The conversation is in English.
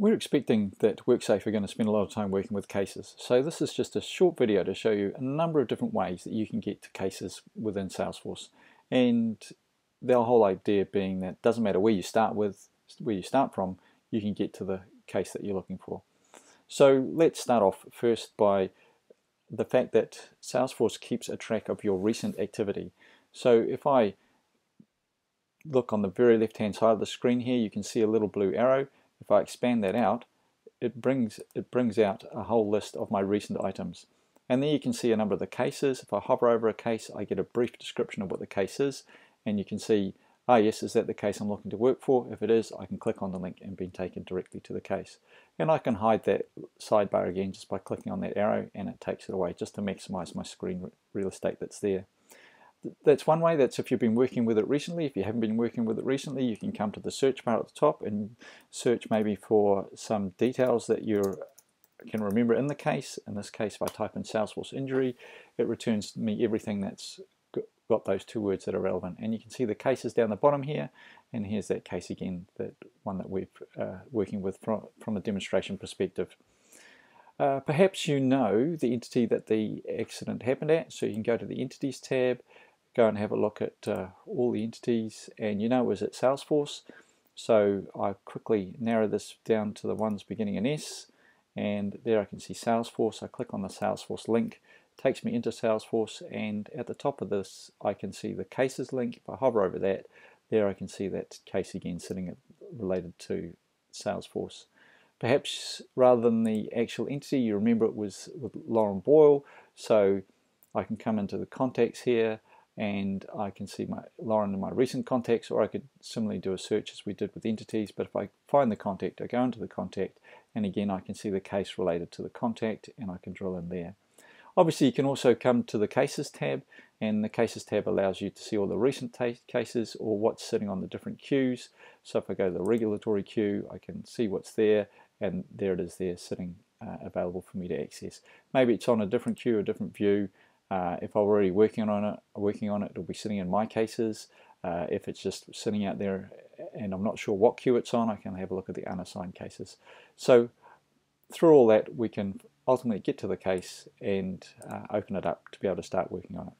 We're expecting that Worksafe are going to spend a lot of time working with cases. So this is just a short video to show you a number of different ways that you can get to cases within Salesforce. And the whole idea being that it doesn't matter where you start from, you can get to the case that you're looking for. So let's start off first by the fact that Salesforce keeps a track of your recent activity. So if I look on the very left hand side of the screen here, you can see a little blue arrow. If I expand that out, it brings out a whole list of my recent items. And then you can see a number of the cases. If I hover over a case, I get a brief description of what the case is, and you can see, ah yes, is that the case I'm looking to work for? If it is, I can click on the link and be taken directly to the case. And I can hide that sidebar again just by clicking on that arrow, and it takes it away just to maximize my screen real estate that's there. That's one way. That's if you've been working with it recently. If you haven't been working with it recently, you can come to the search bar at the top and search maybe for some details that you can remember in the case. In this case, if I type in Salesforce injury, it returns me everything that's got those two words that are relevant. And you can see the cases down the bottom here, and here's that case again, that one that we're working with from a demonstration perspective. Perhaps you know the entity that the accident happened at, so you can go to the Entities tab, go and have a look at all the entities, and you know it was at Salesforce. So I quickly narrow this down to the ones beginning in S, and there I can see Salesforce. I click on the Salesforce link, it takes me into Salesforce, and at the top of this I can see the cases link. If I hover over that, there I can see that case again sitting related to Salesforce. Perhaps rather than the actual entity, you remember it was with Lauren Boyle, so I can come into the contacts here, and I can see Lauren in my recent contacts, or I could similarly do a search as we did with entities. But if I find the contact, I go into the contact, and again I can see the case related to the contact, and I can drill in there. Obviously you can also come to the Cases tab, and the Cases tab allows you to see all the recent cases or what's sitting on the different queues. So if I go to the regulatory queue, I can see what's there, and there it is there sitting available for me to access. Maybe it's on a different queue, a different view. If I'm already working on it, it'll be sitting in my cases. If it's just sitting out there and I'm not sure what queue it's on, I can have a look at the unassigned cases. So through all that, we can ultimately get to the case and open it up to be able to start working on it.